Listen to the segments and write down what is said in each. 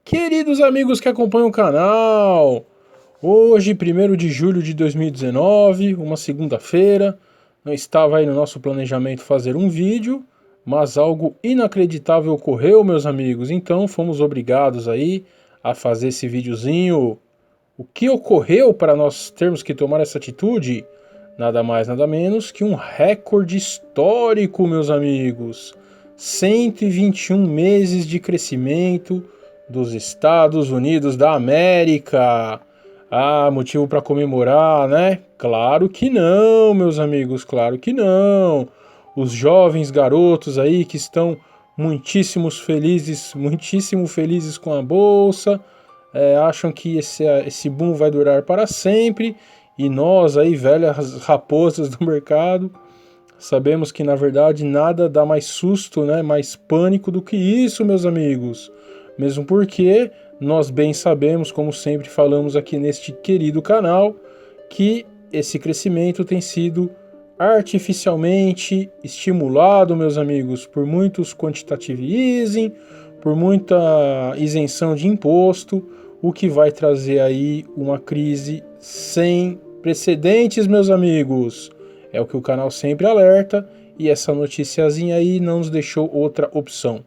Queridos amigos que acompanham o canal, hoje, 1º de julho de 2019, uma segunda-feira, não estava aí no nosso planejamento fazer um vídeo, mas algo inacreditável ocorreu, meus amigos, então fomos obrigados aí a fazer esse videozinho. O que ocorreu para nós termos que tomar essa atitude? Nada mais, nada menos que um recorde histórico, meus amigos. 121 meses de crescimento dos Estados Unidos da América. Ah, motivo para comemorar, né? Claro que não, meus amigos, claro que não. Os jovens garotos aí que estão muitíssimo felizes com a bolsa, acham que esse boom vai durar para sempre, e nós aí, velhas raposas do mercado, sabemos que na verdade nada dá mais susto, né, mais pânico do que isso, meus amigos. Mesmo porque nós bem sabemos, como sempre falamos aqui neste querido canal, que esse crescimento tem sido artificialmente estimulado, meus amigos, por muitos quantitative easing, por muita isenção de imposto, o que vai trazer aí uma crise sem precedentes, meus amigos. É o que o canal sempre alerta, e essa noticiazinha aí não nos deixou outra opção.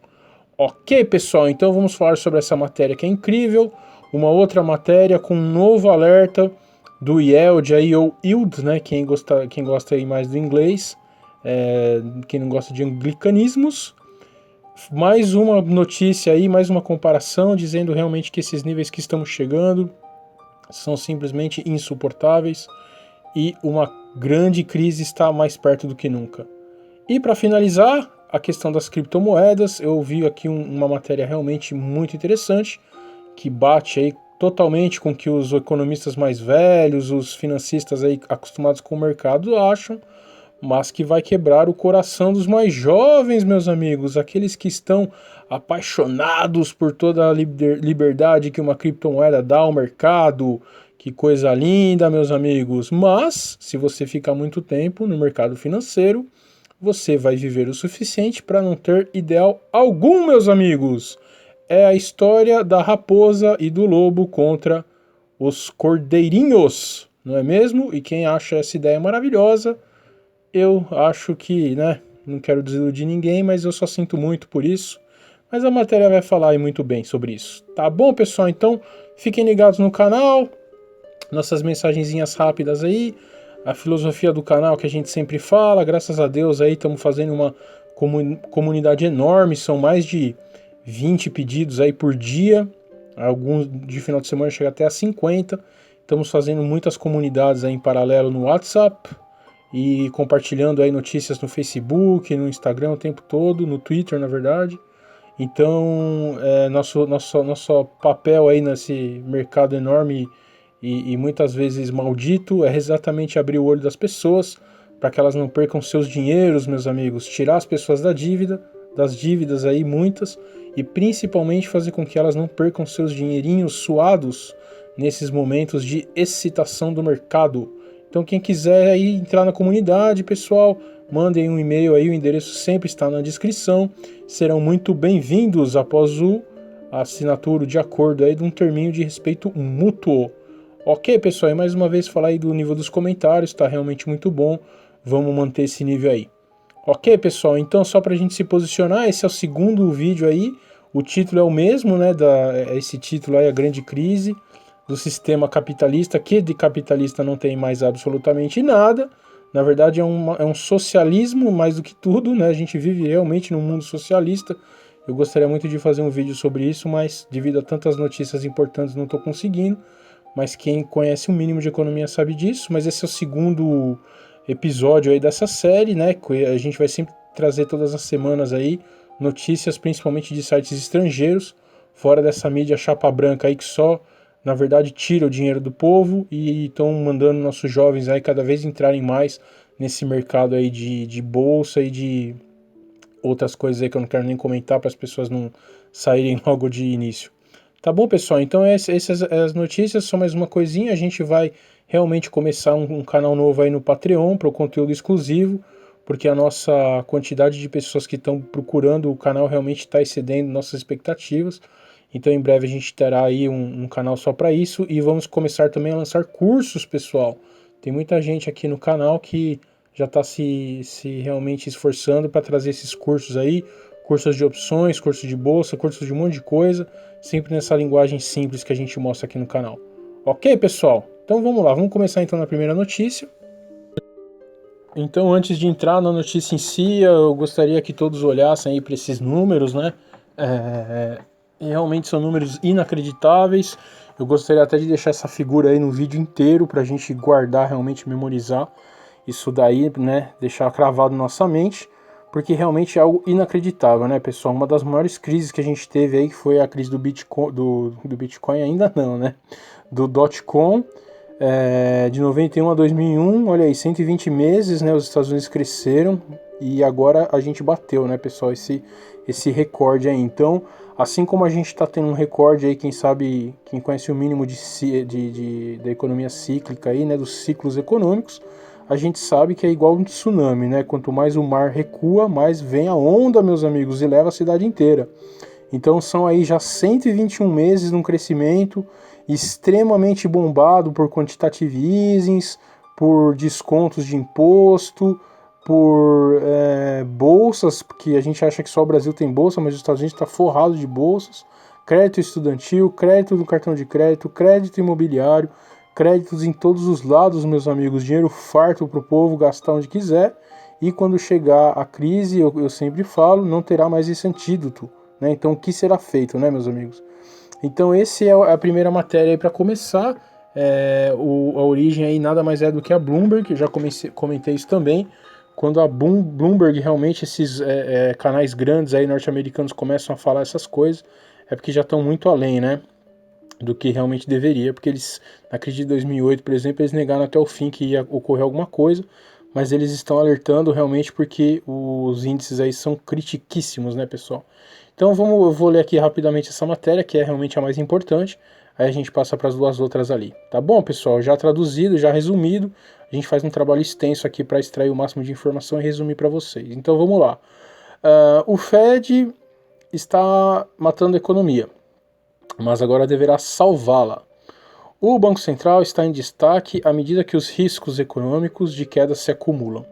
Ok, pessoal, então vamos falar sobre essa matéria que é incrível. Uma outra matéria com um novo alerta do yield aí, ou yield, né? Quem gosta aí mais do inglês, quem não gosta de anglicanismos. Mais uma notícia aí, mais uma comparação, dizendo realmente que esses níveis que estamos chegando são simplesmente insuportáveis e uma grande crise está mais perto do que nunca. E para finalizar, a questão das criptomoedas, eu vi aqui uma matéria realmente muito interessante, que bate aí totalmente com o que os economistas mais velhos, os financistas aí acostumados com o mercado acham, mas que vai quebrar o coração dos mais jovens, meus amigos, aqueles que estão apaixonados por toda a liberdade que uma criptomoeda dá ao mercado. Que coisa linda, meus amigos. Mas, se você ficar muito tempo no mercado financeiro, você vai viver o suficiente para não ter ideal algum, meus amigos. É a história da raposa e do lobo contra os cordeirinhos, não é mesmo? E quem acha essa ideia maravilhosa, eu acho que, né, não quero desiludir ninguém, mas eu só sinto muito por isso. Mas a matéria vai falar aí muito bem sobre isso. Tá bom, pessoal? Então, fiquem ligados no canal, nossas mensagenzinhas rápidas aí, a filosofia do canal que a gente sempre fala. Graças a Deus aí estamos fazendo uma comunidade enorme, são mais de 20 pedidos aí por dia, alguns de final de semana chega até a 50. Estamos fazendo muitas comunidades aí em paralelo no WhatsApp, e compartilhando aí notícias no Facebook, no Instagram o tempo todo, no Twitter, na verdade. Então, nosso papel aí nesse mercado enorme e muitas vezes maldito é exatamente abrir o olho das pessoas para que elas não percam seus dinheiros, meus amigos, tirar as pessoas das dívidas aí muitas, e principalmente fazer com que elas não percam seus dinheirinhos suados nesses momentos de excitação do mercado. Então quem quiser aí entrar na comunidade, pessoal, mandem um e-mail aí, o endereço sempre está na descrição. Serão muito bem-vindos após a assinatura de acordo aí de um terminho de respeito mútuo. Ok, pessoal, e mais uma vez falar aí do nível dos comentários, está realmente muito bom. Vamos manter esse nível aí. Ok, pessoal, então só para a gente se posicionar, esse é o segundo vídeo aí. O título é o mesmo, né? Esse título aí, A Grande Crise do Sistema Capitalista, que de capitalista não tem mais absolutamente nada. Na verdade é um socialismo mais do que tudo, né? A gente vive realmente num mundo socialista. Eu gostaria muito de fazer um vídeo sobre isso, mas devido a tantas notícias importantes não estou conseguindo. Mas quem conhece o mínimo de economia sabe disso. Mas esse é o segundo episódio aí dessa série, né? A gente vai sempre trazer todas as semanas aí notícias, principalmente de sites estrangeiros, fora dessa mídia chapa branca aí que só, na verdade, tira o dinheiro do povo, e estão mandando nossos jovens aí cada vez entrarem mais nesse mercado aí de bolsa e de outras coisas aí que eu não quero nem comentar para as pessoas não saírem logo de início. Tá bom, pessoal? Então essas as notícias são mais uma coisinha. A gente vai realmente começar um canal novo aí no Patreon para o conteúdo exclusivo, porque a nossa quantidade de pessoas que estão procurando o canal realmente está excedendo nossas expectativas. Então em breve a gente terá aí um canal só para isso e vamos começar também a lançar cursos, pessoal. Tem muita gente aqui no canal que já está se realmente esforçando para trazer esses cursos aí, cursos de opções, cursos de bolsa, cursos de um monte de coisa, sempre nessa linguagem simples que a gente mostra aqui no canal. Ok, pessoal? Então vamos lá, vamos começar então na primeira notícia. Então, antes de entrar na notícia em si, eu gostaria que todos olhassem aí para esses números, né? Realmente são números inacreditáveis. Eu gostaria até de deixar essa figura aí no vídeo inteiro para a gente guardar, realmente memorizar isso daí, né? Deixar cravado na nossa mente, porque realmente é algo inacreditável, né, pessoal? Uma das maiores crises que a gente teve aí, que foi a crise do Bitcoin, do Bitcoin ainda não, né? Do dot-com. De 91 a 2001, olha aí, 120 meses, né, os Estados Unidos cresceram e agora a gente bateu, né, pessoal, esse recorde aí. Então, assim como a gente está tendo um recorde aí, quem sabe, quem conhece o mínimo da economia cíclica aí, né, dos ciclos econômicos, a gente sabe que é igual um tsunami, né, quanto mais o mar recua, mais vem a onda, meus amigos, e leva a cidade inteira. Então são aí já 121 meses num crescimento extremamente bombado por quantitative easings, por descontos de imposto, por bolsas, que a gente acha que só o Brasil tem bolsa, mas os Estados Unidos está forrado de bolsas, crédito estudantil, crédito no cartão de crédito, crédito imobiliário, créditos em todos os lados, meus amigos, dinheiro farto para o povo gastar onde quiser, e quando chegar a crise, eu sempre falo, não terá mais esse antídoto. Né? Então, o que será feito, né, meus amigos? Então, esse é a primeira matéria para começar. A origem aí nada mais é do que a Bloomberg, eu já comentei isso também. Quando a Bloomberg, realmente, esses canais grandes aí norte-americanos começam a falar essas coisas, é porque já estão muito além, né? Do que realmente deveria, porque eles, na crise de 2008, por exemplo, eles negaram até o fim que ia ocorrer alguma coisa, mas eles estão alertando realmente porque os índices aí são critiquíssimos, né, pessoal? Então eu vou ler aqui rapidamente essa matéria, que é realmente a mais importante, aí a gente passa para as duas outras ali. Tá bom, pessoal? Já traduzido, já resumido, a gente faz um trabalho extenso aqui para extrair o máximo de informação e resumir para vocês. Então vamos lá. O Fed está matando a economia, mas agora deverá salvá-la. O Banco Central está em destaque à medida que os riscos econômicos de queda se acumulam.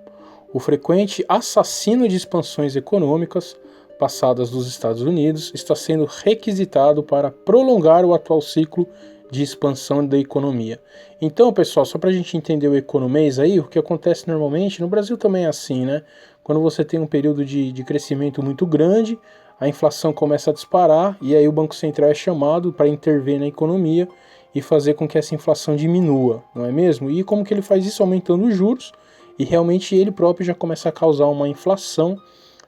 O frequente assassino de expansões econômicas passadas dos Estados Unidos está sendo requisitado para prolongar o atual ciclo de expansão da economia. Então, pessoal, só para a gente entender o economês aí, o que acontece normalmente, no Brasil também é assim, né? Quando você tem um período de crescimento muito grande, a inflação começa a disparar e aí o Banco Central é chamado para intervir na economia e fazer com que essa inflação diminua, não é mesmo? E como que ele faz isso? Aumentando os juros, e realmente ele próprio já começa a causar uma inflação.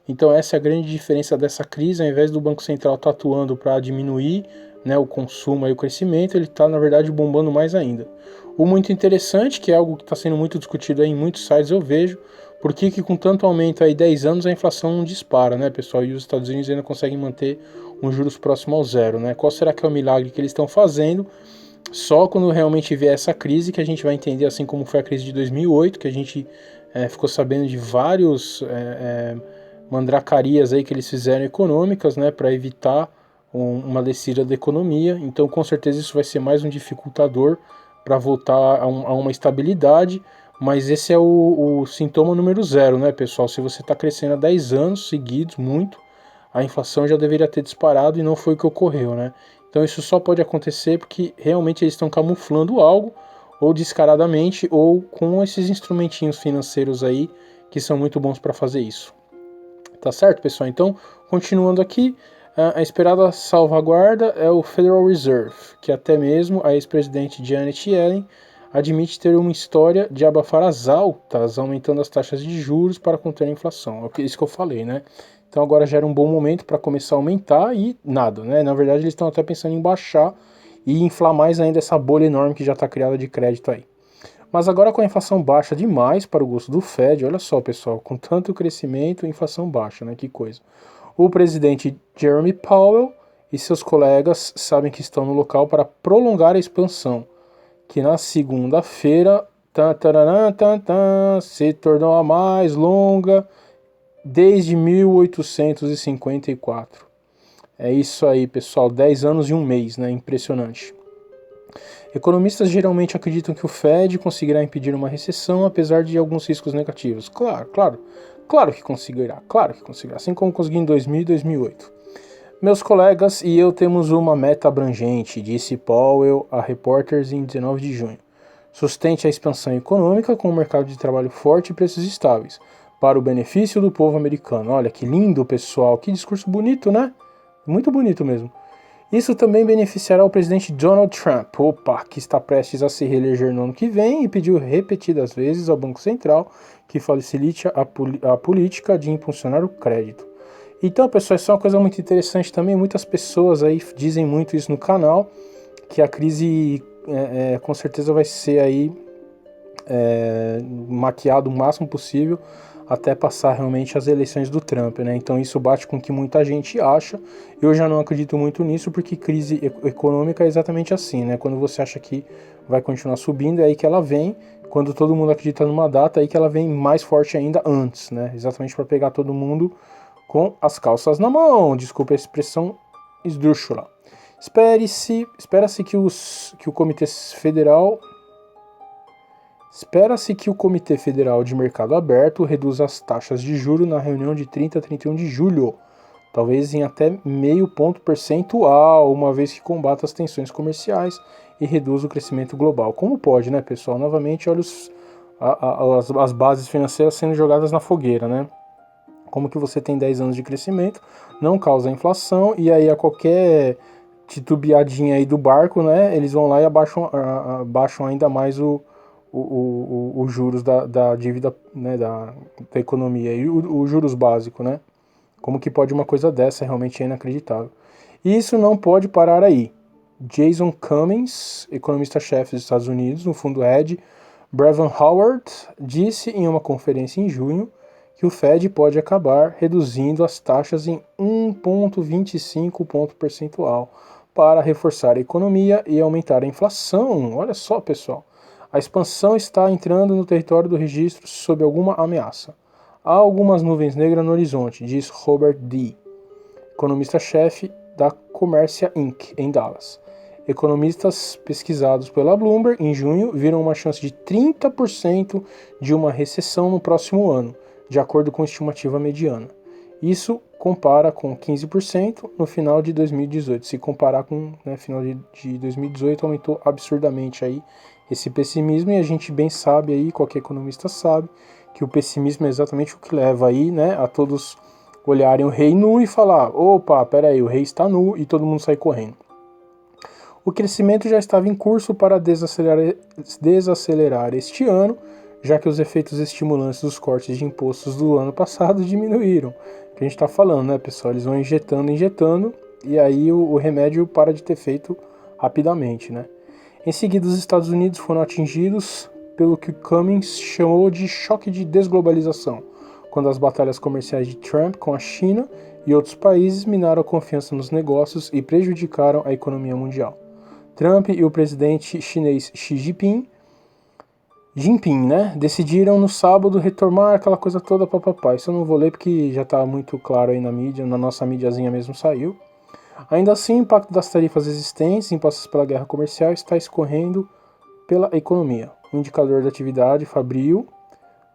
Então essa é a grande diferença dessa crise. Ao invés do Banco Central estar atuando para diminuir, né, o consumo e o crescimento, ele está na verdade bombando mais ainda. O muito interessante, que é algo que está sendo muito discutido aí em muitos sites, eu vejo, por que com tanto aumento aí 10 anos a inflação não dispara, né, pessoal? E os Estados Unidos ainda conseguem manter um juros próximo ao zero, né? Qual será que é o milagre que eles estão fazendo? Só quando realmente vier essa crise que a gente vai entender, assim como foi a crise de 2008, que a gente ficou sabendo de vários mandracarias aí que eles fizeram econômicas, né, para evitar uma descida da economia. Então, com certeza, isso vai ser mais um dificultador para voltar a uma estabilidade. Mas esse é o sintoma número zero, né, pessoal? Se você está crescendo há 10 anos seguidos, muito, a inflação já deveria ter disparado e não foi o que ocorreu, né? Então isso só pode acontecer porque realmente eles estão camuflando algo, ou descaradamente, ou com esses instrumentinhos financeiros aí que são muito bons para fazer isso. Tá certo, pessoal? Então, continuando aqui, a esperada salvaguarda é o Federal Reserve, que até mesmo a ex-presidente Janet Yellen admite ter uma história de abafar as altas, aumentando as taxas de juros para conter a inflação. É isso que eu falei, né? Então agora já era um bom momento para começar a aumentar e nada, né? Na verdade eles estão até pensando em baixar e inflar mais ainda essa bolha enorme que já está criada de crédito aí. Mas agora com a inflação baixa demais para o gosto do Fed, olha só pessoal, com tanto crescimento e inflação baixa, né? Que coisa. O presidente Jeremy Powell e seus colegas sabem que estão no local para prolongar a expansão, que na segunda-feira se tornou a mais longa desde 1854. É isso aí, pessoal, 10 anos e um mês, né? Impressionante. Economistas geralmente acreditam que o Fed conseguirá impedir uma recessão, apesar de alguns riscos negativos. Claro que conseguirá, assim como conseguiu em 2000 e 2008. Meus colegas e eu temos uma meta abrangente, disse Powell a Reporters em 19 de junho. Sustente a expansão econômica com um mercado de trabalho forte e preços estáveis, para o benefício do povo americano. Olha que lindo, pessoal, que discurso bonito, né? Muito bonito mesmo. Isso também beneficiará o presidente Donald Trump, que está prestes a se reeleger no ano que vem e pediu repetidas vezes ao Banco Central que facilite a política de impulsionar o crédito. Então, pessoal, isso é uma coisa muito interessante também. Muitas pessoas aí dizem muito isso no canal, que a crise com certeza vai ser aí maquiada o máximo possível até passar realmente as eleições do Trump, né? Então isso bate com o que muita gente acha. Eu já não acredito muito nisso, porque crise econômica é exatamente assim, né? Quando você acha que vai continuar subindo, é aí que ela vem. Quando todo mundo acredita numa data, é aí que ela vem mais forte ainda antes, né? Exatamente para pegar todo mundo com as calças na mão. Desculpa a expressão esdrúxula. Espera-se que o Comitê Federal de Mercado Aberto reduza as taxas de juros na reunião de 30 a 31 de julho, talvez em até meio ponto percentual, uma vez que combata as tensões comerciais e reduz o crescimento global. Como pode, né, pessoal? Novamente, olha as bases financeiras sendo jogadas na fogueira, né? Como que você tem 10 anos de crescimento, não causa inflação, e aí a qualquer titubeadinha aí do barco, né, eles vão lá e abaixam ainda mais os juros da dívida, né, da economia, e o juros básico, né? Como que pode uma coisa dessa? Realmente é inacreditável. E isso não pode parar aí. Jason Cummings, economista-chefe dos Estados Unidos, no fundo Ed Brevan Howard, disse em uma conferência em junho que o Fed pode acabar reduzindo as taxas em 1,25 ponto percentual para reforçar a economia e aumentar a inflação. Olha só, pessoal. A expansão está entrando no território do registro sob alguma ameaça. Há algumas nuvens negras no horizonte, diz Robert D., economista-chefe da Commercia Inc., em Dallas. Economistas pesquisados pela Bloomberg em junho viram uma chance de 30% de uma recessão no próximo ano, de acordo com a estimativa mediana. Isso compara com 15% no final de 2018. Se comparar com o final de 2018, aumentou absurdamente aí esse pessimismo, e a gente bem sabe aí, qualquer economista sabe, que o pessimismo é exatamente o que leva aí, né, a todos olharem o rei nu e falar, opa, peraí, o rei está nu, e todo mundo sai correndo. O crescimento já estava em curso para desacelerar este ano, já que os efeitos estimulantes dos cortes de impostos do ano passado diminuíram. Que a gente está falando, né, pessoal? Eles vão injetando, e aí o remédio para de ter efeito rapidamente, né? Em seguida, os Estados Unidos foram atingidos pelo que Cummings chamou de choque de desglobalização, quando as batalhas comerciais de Trump com a China e outros países minaram a confiança nos negócios e prejudicaram a economia mundial. Trump e o presidente chinês Xi Jinping, né, decidiram no sábado retomar aquela coisa toda, papapá. Isso eu não vou ler porque já está muito claro aí na mídia, na nossa mídiazinha mesmo saiu. Ainda assim, o impacto das tarifas existentes impostas pela guerra comercial está escorrendo pela economia. O indicador da atividade fabril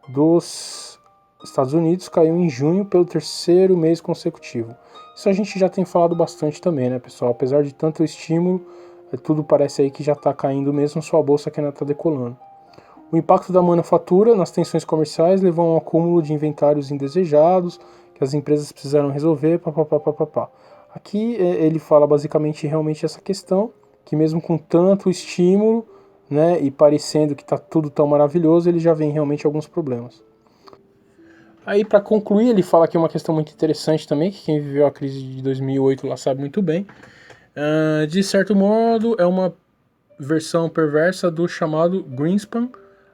dos Estados Unidos caiu em junho pelo terceiro mês consecutivo. Isso a gente já tem falado bastante também, né, pessoal? Apesar de tanto estímulo, tudo parece aí que já está caindo mesmo, sua bolsa que ainda está decolando. O impacto da manufatura nas tensões comerciais levou a um acúmulo de inventários indesejados que as empresas precisaram resolver, papapá. Aqui ele fala basicamente realmente essa questão, que mesmo com tanto estímulo, né, e parecendo que está tudo tão maravilhoso, ele já vem realmente alguns problemas. Aí, para concluir, ele fala aqui uma questão muito interessante também, que quem viveu a crise de 2008 lá sabe muito bem. De certo modo, é uma versão perversa do chamado Greenspan,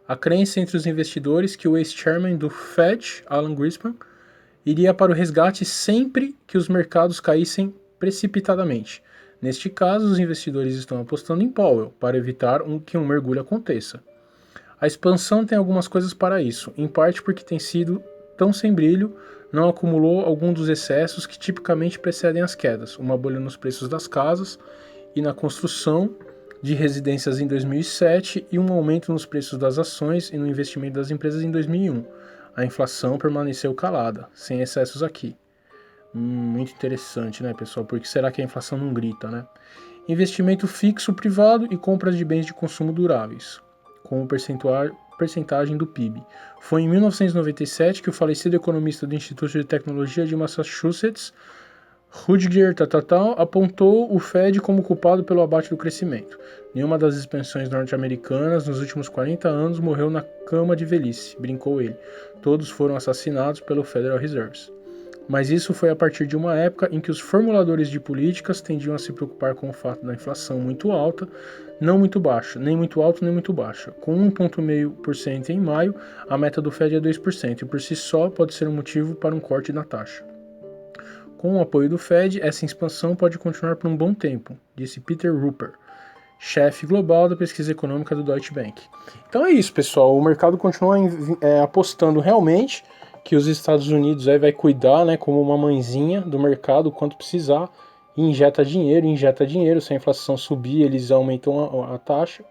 a crença entre os investidores que o ex-chairman do Fed, Alan Greenspan, iria para o resgate sempre que os mercados caíssem precipitadamente. Neste caso, os investidores estão apostando em Powell para evitar que um mergulho aconteça. A expansão tem algumas coisas para isso, em parte porque tem sido tão sem brilho não acumulou algum dos excessos que tipicamente precedem as quedas, uma bolha nos preços das casas e na construção de residências em 2007 e um aumento nos preços das ações e no investimento das empresas em 2001. A inflação permaneceu calada, sem excessos aqui. Muito interessante, né, pessoal? Por que será que a inflação não grita, né? Investimento fixo privado e compras de bens de consumo duráveis, como percentagem do PIB. Foi em 1997 que o falecido economista do Instituto de Tecnologia de Massachusetts, Rutger apontou o Fed como culpado pelo abate do crescimento. Nenhuma das expansões norte-americanas nos últimos 40 anos morreu na cama de velhice, brincou ele. Todos foram assassinados pelo Federal Reserve. Mas isso foi a partir de uma época em que os formuladores de políticas tendiam a se preocupar com o fato da inflação muito alta, não muito baixa, nem muito alta nem muito baixa. Com 1,5% em maio, a meta do Fed é 2% e por si só pode ser um motivo para um corte na taxa. Com o apoio do Fed, essa expansão pode continuar por um bom tempo, disse Peter Rupert, chefe global da pesquisa econômica do Deutsche Bank. Então é isso, pessoal. O mercado continua apostando realmente que os Estados Unidos vai cuidar, né, como uma mãezinha do mercado quanto precisar, e injeta dinheiro, se a inflação subir, eles aumentam a taxa,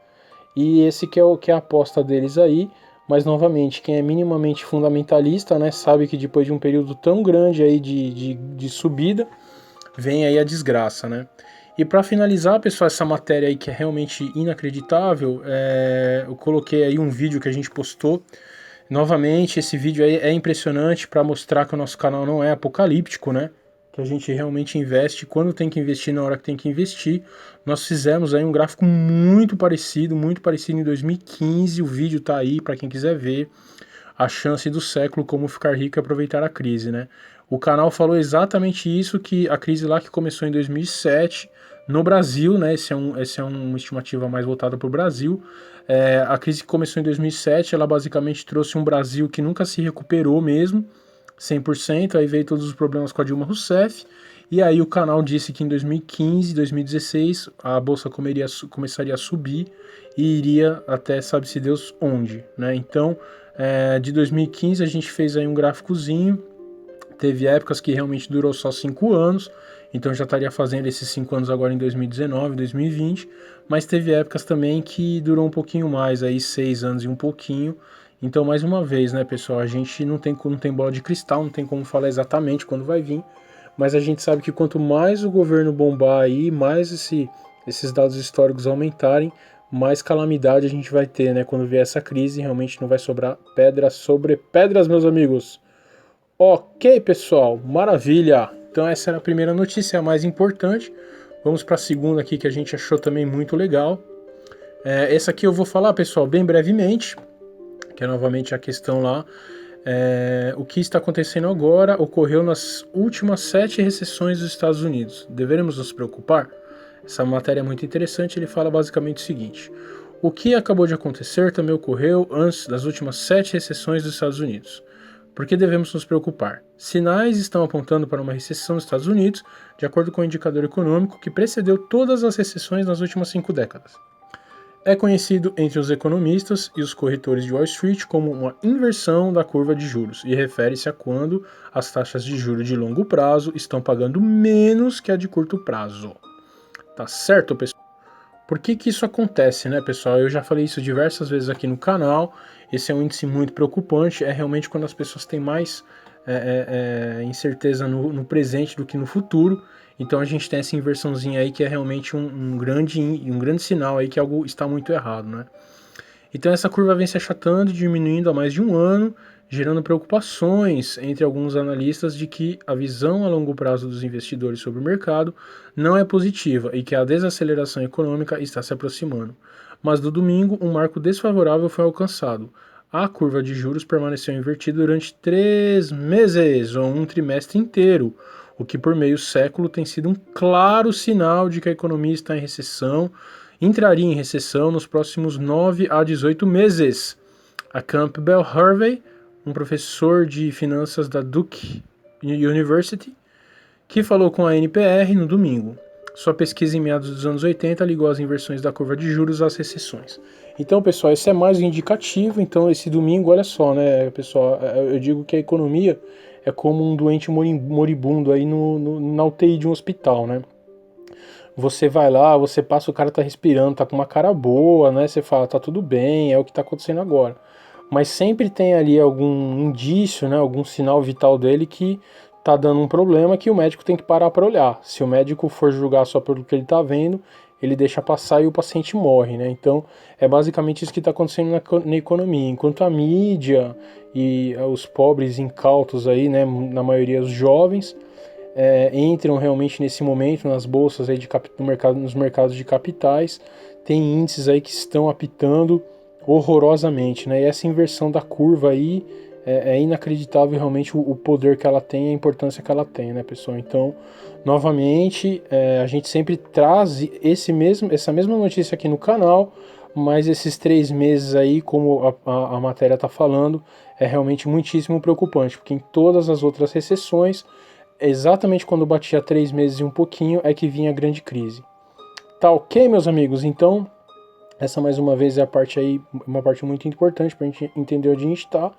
e esse que é a aposta deles aí. Mas novamente, quem é minimamente fundamentalista, né, sabe que depois de um período tão grande aí de subida, vem aí a desgraça, né? E para finalizar, pessoal, essa matéria aí que é realmente inacreditável, eu coloquei aí um vídeo que a gente postou. Novamente, esse vídeo aí é impressionante para mostrar que o nosso canal não é apocalíptico, né? Que a gente realmente investe quando tem que investir, na hora que tem que investir. Nós fizemos aí um gráfico muito parecido em 2015. O vídeo tá aí para quem quiser ver. A chance do século, como ficar rico e aproveitar a crise, né? O canal falou exatamente isso, que a crise lá que começou em 2007 no Brasil, né? Esse é uma estimativa mais voltada para o Brasil. A crise que começou em 2007, ela basicamente trouxe um Brasil que nunca se recuperou mesmo, 100%, aí veio todos os problemas com a Dilma Rousseff, e aí o canal disse que em 2015, 2016, a bolsa começaria a subir e iria até sabe-se Deus onde, né? Então, de 2015 a gente fez aí um gráficozinho, teve épocas que realmente durou só 5 anos, então já estaria fazendo esses 5 anos agora em 2019, 2020, mas teve épocas também que durou um pouquinho mais, aí 6 anos e um pouquinho. Então, mais uma vez, né, pessoal, a gente não tem bola de cristal, não tem como falar exatamente quando vai vir, mas a gente sabe que quanto mais o governo bombar aí, mais esses dados históricos aumentarem, mais calamidade a gente vai ter, né, quando vier essa crise, realmente não vai sobrar pedra sobre pedras, meus amigos. Ok, pessoal, maravilha! Então essa era a primeira notícia, a mais importante. Vamos para a segunda aqui, que a gente achou também muito legal. Essa aqui eu vou falar, pessoal, bem brevemente, que é novamente a questão lá. O que está acontecendo agora ocorreu nas últimas 7 recessões dos Estados Unidos. Deveremos nos preocupar? Essa matéria é muito interessante, ele fala basicamente o seguinte: o que acabou de acontecer também ocorreu antes das últimas 7 recessões dos Estados Unidos. Por que devemos nos preocupar? Sinais estão apontando para uma recessão nos Estados Unidos, de acordo com o indicador econômico que precedeu todas as recessões nas últimas 5 décadas. É conhecido entre os economistas e os corretores de Wall Street como uma inversão da curva de juros e refere-se a quando as taxas de juros de longo prazo estão pagando menos que a de curto prazo. Tá certo, pessoal? Por que isso acontece, né, pessoal? Eu já falei isso diversas vezes aqui no canal. Esse é um índice muito preocupante. É realmente quando as pessoas têm mais incerteza no presente do que no futuro. Então a gente tem essa inversãozinha aí que é realmente um grande sinal aí que algo está muito errado, né? Então essa curva vem se achatando e diminuindo há mais de um ano, gerando preocupações entre alguns analistas de que a visão a longo prazo dos investidores sobre o mercado não é positiva e que a desaceleração econômica está se aproximando. Mas no domingo, um marco desfavorável foi alcançado. A curva de juros permaneceu invertida durante 3 meses, ou um trimestre inteiro, o que por meio século tem sido um claro sinal de que a economia está em recessão, entraria em recessão nos próximos 9 a 18 meses. A Campbell Harvey, um professor de finanças da Duke University, que falou com a NPR no domingo. Sua pesquisa em meados dos anos 80 ligou as inversões da curva de juros às recessões. Então, pessoal, esse é mais um indicativo. Então, esse domingo, olha só, né, pessoal, eu digo que a economia é como um doente moribundo aí na UTI de um hospital, né? Você vai lá, você passa, o cara tá respirando, tá com uma cara boa, né? Você fala, tá tudo bem, é o que tá acontecendo agora. Mas sempre tem ali algum indício, né? Algum sinal vital dele que tá dando um problema que o médico tem que parar para olhar. Se o médico for julgar só pelo que ele tá vendo, ele deixa passar e o paciente morre, né? Então é basicamente isso que está acontecendo na economia. Enquanto a mídia e os pobres incautos aí, né, na maioria os jovens, entram realmente nesse momento nas bolsas aí nos mercados de capitais, tem índices aí que estão apitando horrorosamente, né? E essa inversão da curva aí é inacreditável realmente o poder que ela tem, a importância que ela tem, né, pessoal? Então, novamente, a gente sempre traz essa mesma notícia aqui no canal, mas esses 3 meses aí, como a matéria está falando, é realmente muitíssimo preocupante, porque em todas as outras recessões, exatamente quando batia 3 meses e um pouquinho, é que vinha a grande crise. Tá ok, meus amigos? Então, essa mais uma vez é uma parte muito importante para a gente entender onde a gente está.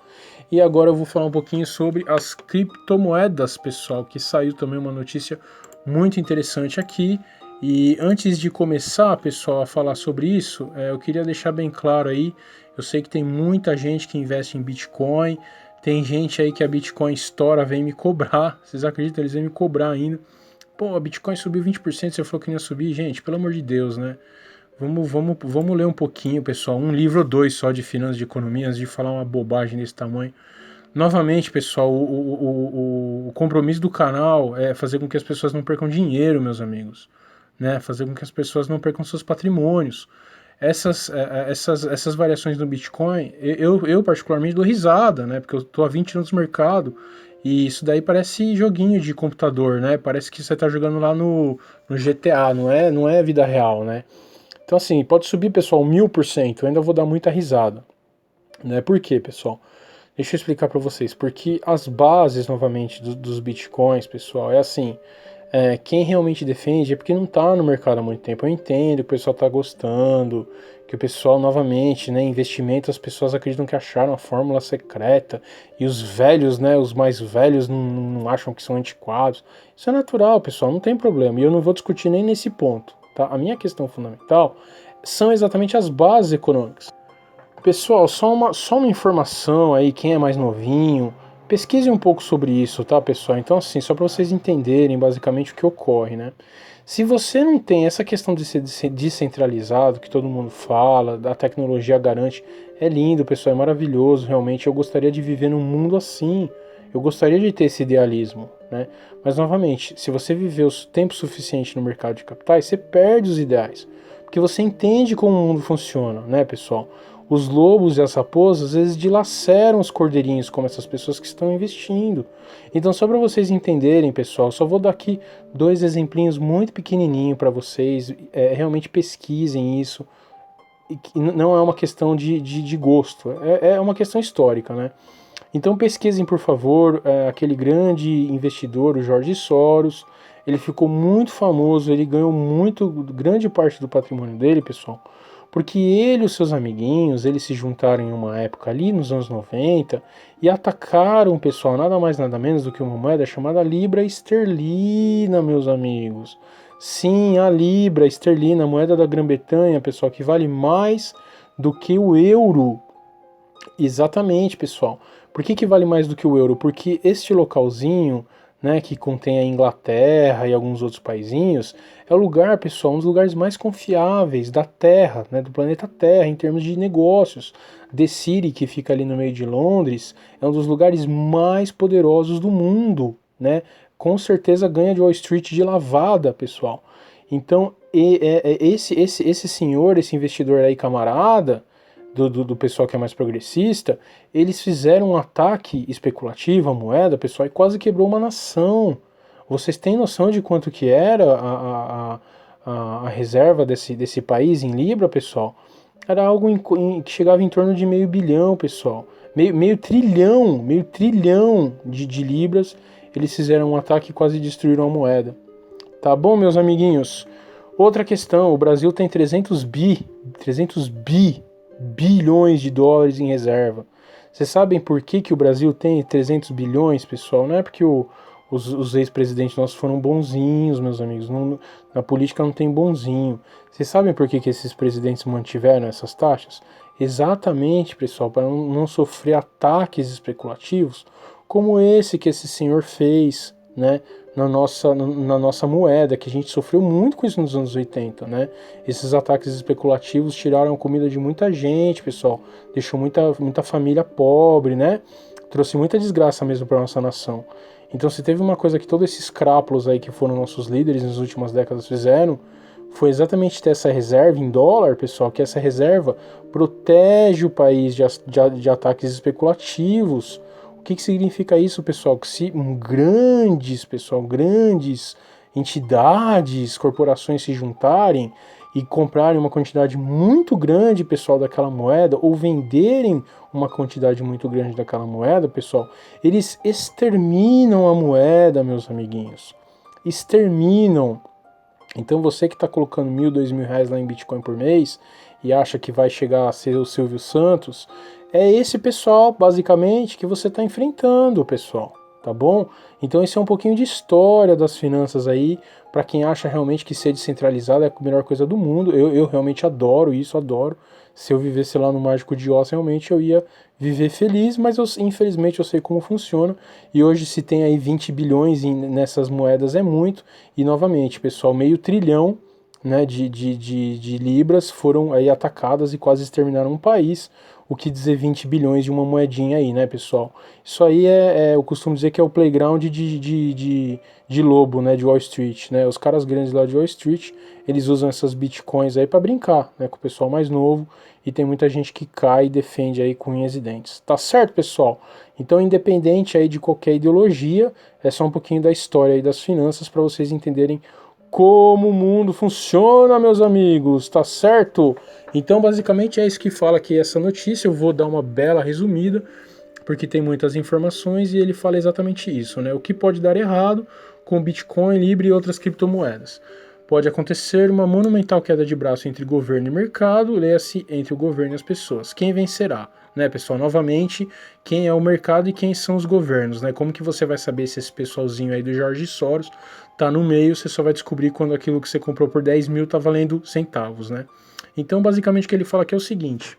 E agora eu vou falar um pouquinho sobre as criptomoedas, pessoal, que saiu também uma notícia muito interessante aqui. E antes de começar, pessoal, a falar sobre isso, eu queria deixar bem claro aí, eu sei que tem muita gente que investe em Bitcoin, tem gente aí que a Bitcoin estoura, vem me cobrar, vocês acreditam? Eles vêm me cobrar ainda. Pô, a Bitcoin subiu 20%, você falou que não ia subir? Gente, pelo amor de Deus, né? Vamos ler um pouquinho, pessoal, um livro ou dois só de finanças de economia, antes de falar uma bobagem desse tamanho. Novamente, pessoal, o compromisso do canal é fazer com que as pessoas não percam dinheiro, meus amigos, né? Fazer com que as pessoas não percam seus patrimônios. Essas variações no Bitcoin, eu particularmente dou risada, né? Porque eu tô há 20 anos no mercado e isso daí parece joguinho de computador, né? Parece que você tá jogando lá no GTA, não é vida real, né? Então, assim, pode subir, pessoal, 1000%, eu ainda vou dar muita risada. Né? Por quê, pessoal? Deixa eu explicar para vocês. Porque as bases, novamente, dos bitcoins, pessoal, é assim, quem realmente defende é porque não está no mercado há muito tempo. Eu entendo que o pessoal está gostando, que o pessoal, novamente, né, investimento, as pessoas acreditam que acharam a fórmula secreta, e os velhos, né, os mais velhos não acham que são antiquados. Isso é natural, pessoal, não tem problema, e eu não vou discutir nem nesse ponto. Tá? A minha questão fundamental são exatamente as bases econômicas. Pessoal, só uma informação aí, quem é mais novinho, pesquise um pouco sobre isso, tá, pessoal? Então, assim, só para vocês entenderem basicamente o que ocorre, né? Se você não tem essa questão de ser descentralizado, que todo mundo fala, a tecnologia garante, é lindo, pessoal, é maravilhoso, realmente. Eu gostaria de viver num mundo assim, eu gostaria de ter esse idealismo, né? Mas, novamente, se você viver o tempo suficiente no mercado de capitais, você perde os ideais, porque você entende como o mundo funciona, né, pessoal? Os lobos e as raposas, às vezes, dilaceram os cordeirinhos, como essas pessoas que estão investindo. Então, só para vocês entenderem, pessoal, só vou dar aqui 2 exemplinhos muito pequenininhos para vocês. Realmente pesquisem isso. E que não é uma questão de gosto, é uma questão histórica, né? Então, pesquisem, por favor, aquele grande investidor, o George Soros. Ele ficou muito famoso, ele ganhou grande parte do patrimônio dele, pessoal, porque ele e os seus amiguinhos, eles se juntaram em uma época ali, nos anos 90, e atacaram, pessoal, nada mais nada menos do que uma moeda chamada Libra Esterlina, meus amigos. Sim, a Libra Esterlina, a moeda da Grã-Bretanha, pessoal, que vale mais do que o euro. Exatamente, pessoal. Por que vale mais do que o euro? Porque este localzinho, né, que contém a Inglaterra e alguns outros paizinhos, é o lugar, pessoal, um dos lugares mais confiáveis da Terra, né, do planeta Terra, em termos de negócios. The City, que fica ali no meio de Londres, é um dos lugares mais poderosos do mundo, né? Com certeza ganha de Wall Street de lavada, pessoal. Então, esse senhor, esse investidor aí, camarada, do pessoal que é mais progressista, eles fizeram um ataque especulativo à moeda, pessoal, e quase quebrou uma nação. Vocês têm noção de quanto que era a reserva desse país em Libra, pessoal? Era algo que chegava em torno de meio bilhão, pessoal. Meio trilhão de libras. Eles fizeram um ataque e quase destruíram a moeda. Tá bom, meus amiguinhos? Outra questão, o Brasil tem 300 bilhões de dólares em reserva. Vocês sabem por que o Brasil tem 300 bilhões, pessoal? Não é porque os ex-presidentes nossos foram bonzinhos, meus amigos. Na política não tem bonzinho. Vocês sabem por que esses presidentes mantiveram essas taxas? Exatamente, pessoal, para não sofrer ataques especulativos como esse que esse senhor fez, né, na nossa moeda, que a gente sofreu muito com isso nos anos 80, né? Esses ataques especulativos tiraram a comida de muita gente, pessoal, deixou muita família pobre, né? Trouxe muita desgraça mesmo para nossa nação. Então, se teve uma coisa que todos esses crápulos aí que foram nossos líderes nas últimas décadas fizeram, foi exatamente ter essa reserva em dólar, pessoal, que essa reserva protege o país de ataques especulativos. O que significa isso, pessoal? Que se grandes entidades, corporações se juntarem e comprarem uma quantidade muito grande, pessoal, daquela moeda, ou venderem uma quantidade muito grande daquela moeda, pessoal, eles exterminam a moeda, meus amiguinhos. Exterminam. Então você que está colocando R$1.000, R$2.000 lá em Bitcoin por mês e acha que vai chegar a ser o Silvio Santos, é esse pessoal, basicamente, que você está enfrentando, pessoal, tá bom? Então esse é um pouquinho de história das finanças aí, para quem acha realmente que ser descentralizado é a melhor coisa do mundo. Eu realmente adoro isso, adoro. Se eu vivesse lá no Mágico de Oz, realmente eu ia viver feliz, mas infelizmente eu sei como funciona. E hoje se tem aí 20 bilhões nessas moedas é muito. E novamente, pessoal, meio trilhão, né, de libras foram aí atacadas e quase exterminaram um país. O que dizer 20 bilhões de uma moedinha aí, né, pessoal? Isso aí eu costumo dizer que é o playground de lobo, né, de Wall Street, né? Os caras grandes lá de Wall Street, eles usam essas bitcoins aí para brincar, né, com o pessoal mais novo, e tem muita gente que cai e defende aí com unhas e dentes. Tá certo, pessoal? Então, independente aí de qualquer ideologia, é só um pouquinho da história aí das finanças para vocês entenderem como o mundo funciona, meus amigos, tá certo? Então, basicamente é isso que fala aqui essa notícia. Eu vou dar uma bela resumida, porque tem muitas informações e ele fala exatamente isso, né? O que pode dar errado com Bitcoin, Libra e outras criptomoedas. Pode acontecer uma monumental queda de braço entre governo e mercado, leia-se entre o governo e as pessoas. Quem vencerá? Né, pessoal? Novamente, quem é o mercado e quem são os governos, né? Como que você vai saber se esse pessoalzinho aí do Jorge Soros tá no meio? Você só vai descobrir quando aquilo que você comprou por 10 mil tá valendo centavos, né? Então, basicamente, o que ele fala aqui é o seguinte.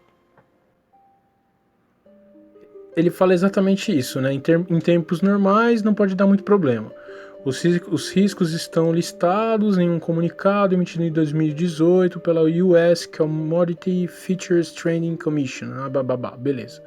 Ele fala exatamente isso, né? Em tempos normais não pode dar muito problema. Os riscos estão listados em um comunicado emitido em 2018 pela US Commodity Futures Trading Commission. Beleza.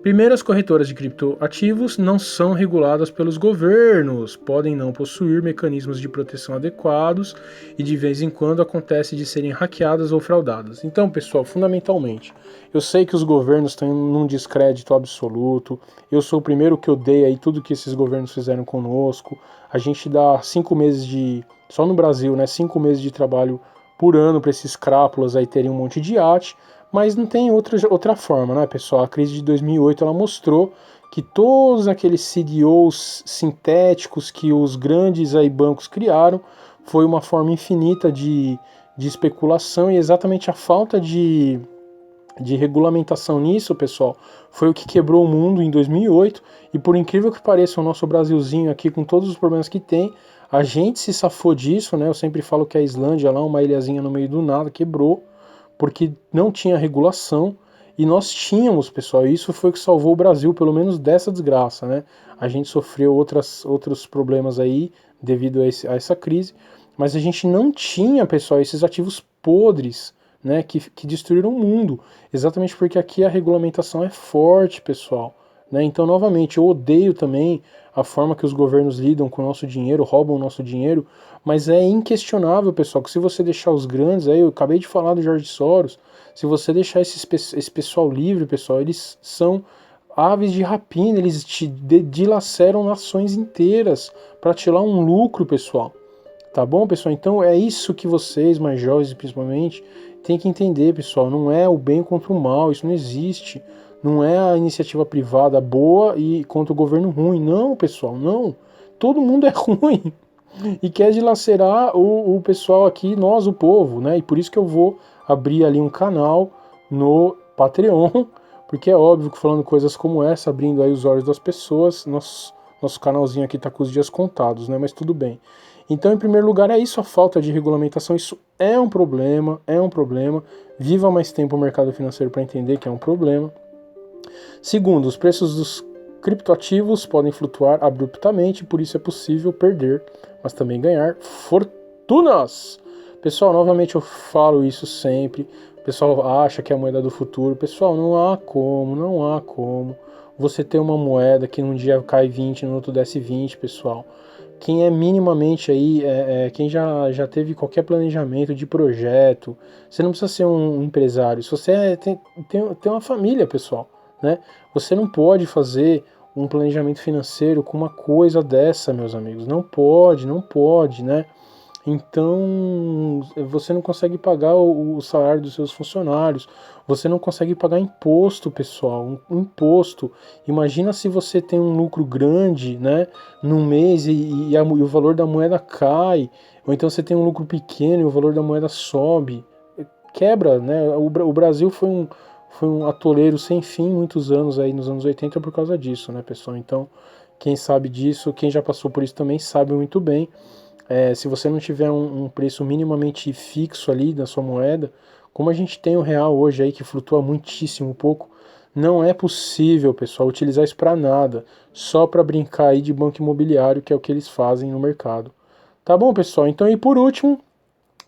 Primeiro, as corretoras de criptoativos não são reguladas pelos governos, podem não possuir mecanismos de proteção adequados e de vez em quando acontece de serem hackeadas ou fraudadas. Então, pessoal, fundamentalmente, eu sei que os governos estão num descrédito absoluto, eu sou o primeiro que odeia aí tudo que esses governos fizeram conosco, a gente dá 5 meses só no Brasil, né, 5 meses de trabalho por ano para esses crápulas aí terem um monte de iate, mas não tem outra forma, né, pessoal? A crise de 2008 ela mostrou que todos aqueles CDOs sintéticos que os grandes aí bancos criaram foi uma forma infinita de especulação, e exatamente a falta de regulamentação nisso, pessoal, foi o que quebrou o mundo em 2008, e por incrível que pareça, o nosso Brasilzinho aqui, com todos os problemas que tem, a gente se safou disso, né? Eu sempre falo que a Islândia lá, uma ilhazinha no meio do nada, quebrou, porque não tinha regulação, e nós tínhamos, pessoal, e isso foi o que salvou o Brasil, pelo menos dessa desgraça, né? A gente sofreu outros problemas aí, devido a essa crise, mas a gente não tinha, pessoal, esses ativos podres, né, que destruíram o mundo, exatamente porque aqui a regulamentação é forte, pessoal, né? Então, novamente, eu odeio também a forma que os governos lidam com o nosso dinheiro, roubam o nosso dinheiro, mas é inquestionável, pessoal, que se você deixar os grandes, aí eu acabei de falar do Jorge Soros, se você deixar esse pessoal livre, pessoal, eles são aves de rapina, eles te dilaceram nações inteiras para tirar um lucro, pessoal. Tá bom, pessoal? Então é isso que vocês, mais jovens principalmente, tem que entender, pessoal. Não é o bem contra o mal, isso não existe. Não é a iniciativa privada boa e contra o governo ruim. Não, pessoal, não. Todo mundo é ruim e quer dilacerar o pessoal aqui, nós, o povo, né? E por isso que eu vou abrir ali um canal no Patreon porque é óbvio que falando coisas como essa, abrindo aí os olhos das pessoas, nosso canalzinho aqui tá com os dias contados, né? Mas tudo bem. Então, em primeiro lugar, é isso, a falta de regulamentação, isso é um problema, Viva mais tempo o mercado financeiro para entender que é um problema. Segundo, os preços dos criptoativos podem flutuar abruptamente, por isso é possível perder, mas também ganhar fortunas. Pessoal, novamente eu falo isso sempre. O pessoal acha que é a moeda do futuro. Pessoal, não há como você ter uma moeda que num dia cai 20, no outro desce 20, pessoal. Quem é minimamente aí, quem já teve qualquer planejamento de projeto, você não precisa ser um empresário, se você tem uma família, pessoal, né? Você não pode fazer um planejamento financeiro com uma coisa dessa, meus amigos, não pode, né? Então, você não consegue pagar o salário dos seus funcionários, você não consegue pagar imposto, pessoal, imposto. Imagina se você tem um lucro grande, né, num mês e o valor da moeda cai, ou então você tem um lucro pequeno e o valor da moeda sobe, quebra, né? O Brasil foi um atoleiro sem fim muitos anos aí nos anos 80 por causa disso, né, pessoal? Então, quem sabe disso, quem já passou por isso também sabe muito bem. Se você não tiver um preço minimamente fixo ali na sua moeda, como a gente tem o real hoje aí que flutua muitíssimo pouco, não é possível, pessoal, utilizar isso para nada, só para brincar aí de banco imobiliário, que é o que eles fazem no mercado. Tá bom, pessoal? Então, e por último,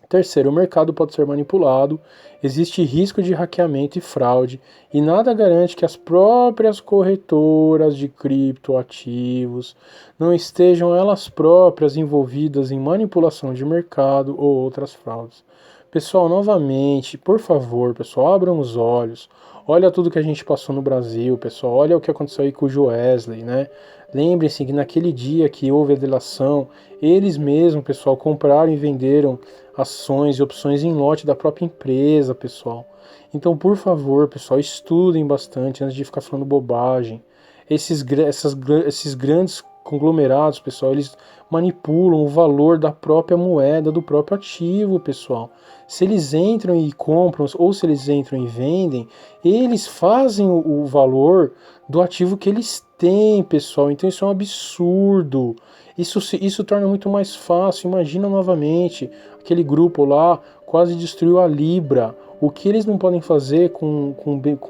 terceiro, o mercado pode ser manipulado, existe risco de hackeamento e fraude, e nada garante que as próprias corretoras de criptoativos não estejam elas próprias envolvidas em manipulação de mercado ou outras fraudes. Pessoal, novamente, por favor, pessoal, abram os olhos. Olha tudo que a gente passou no Brasil, pessoal. Olha o que aconteceu aí com o Joesley, né? Lembrem-se que naquele dia que houve a delação, eles mesmos, pessoal, compraram e venderam ações e opções em lote da própria empresa, pessoal. Então, por favor, pessoal, estudem bastante antes de ficar falando bobagem. Esses grandes conglomerados, pessoal, eles manipulam o valor da própria moeda, do próprio ativo, pessoal. Se eles entram e compram, ou se eles entram e vendem, eles fazem o valor do ativo que eles têm, pessoal. Então isso é um absurdo. Isso torna muito mais fácil. Imagina novamente, aquele grupo lá quase destruiu a Libra. O que eles não podem fazer com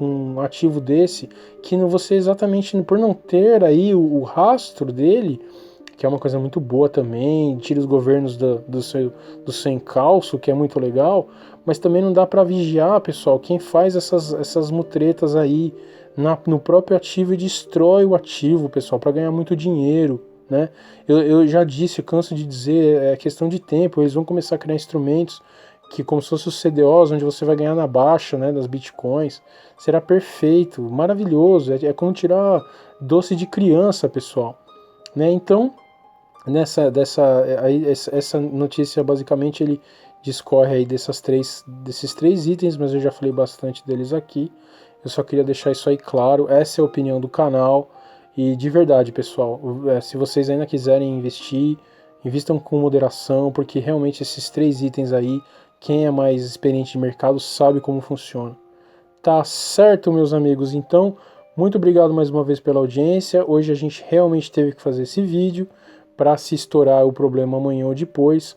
um ativo desse, que você exatamente, por não ter aí o rastro dele, que é uma coisa muito boa também, tira os governos do seu encalço, que é muito legal, mas também não dá para vigiar, pessoal, quem faz essas mutretas aí no próprio ativo e destrói o ativo, pessoal, para ganhar muito dinheiro, né? Eu já disse, eu canso de dizer, é questão de tempo, eles vão começar a criar instrumentos que como se fosse os CDOs, onde você vai ganhar na baixa, né, das bitcoins, será perfeito, maravilhoso, é como tirar doce de criança, pessoal, né? Então, essa notícia basicamente ele discorre aí desses três itens, mas eu já falei bastante deles aqui. Eu só queria deixar isso aí claro. Essa é a opinião do canal e de verdade, pessoal, se vocês ainda quiserem investir, invistam com moderação, porque realmente esses três itens aí, quem é mais experiente de mercado sabe como funciona. Tá certo, meus amigos? Então, muito obrigado mais uma vez pela audiência. Hoje a gente realmente teve que fazer esse vídeo para se estourar o problema amanhã ou depois,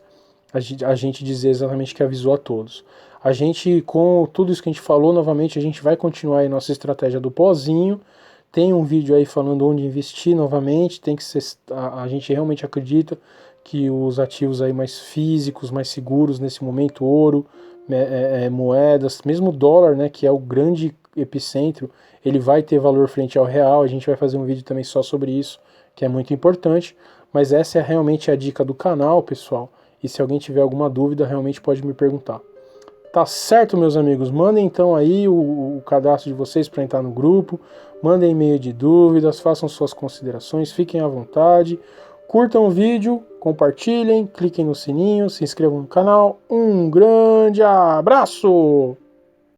a gente dizer exatamente que avisou a todos. A gente, com tudo isso que a gente falou, novamente, a gente vai continuar aí nossa estratégia do pozinho. Tem um vídeo aí falando onde investir novamente, tem que ser, a gente realmente acredita que os ativos aí mais físicos, mais seguros nesse momento, ouro, moedas, mesmo o dólar, né, que é o grande epicentro, ele vai ter valor frente ao real. A gente vai fazer um vídeo também só sobre isso, que é muito importante. Mas essa é realmente a dica do canal, pessoal. E se alguém tiver alguma dúvida, realmente pode me perguntar. Tá certo, meus amigos? Mandem então aí o cadastro de vocês para entrar no grupo. Mandem e-mail de dúvidas, façam suas considerações, fiquem à vontade. Curtam o vídeo, compartilhem, cliquem no sininho, se inscrevam no canal. Um grande abraço!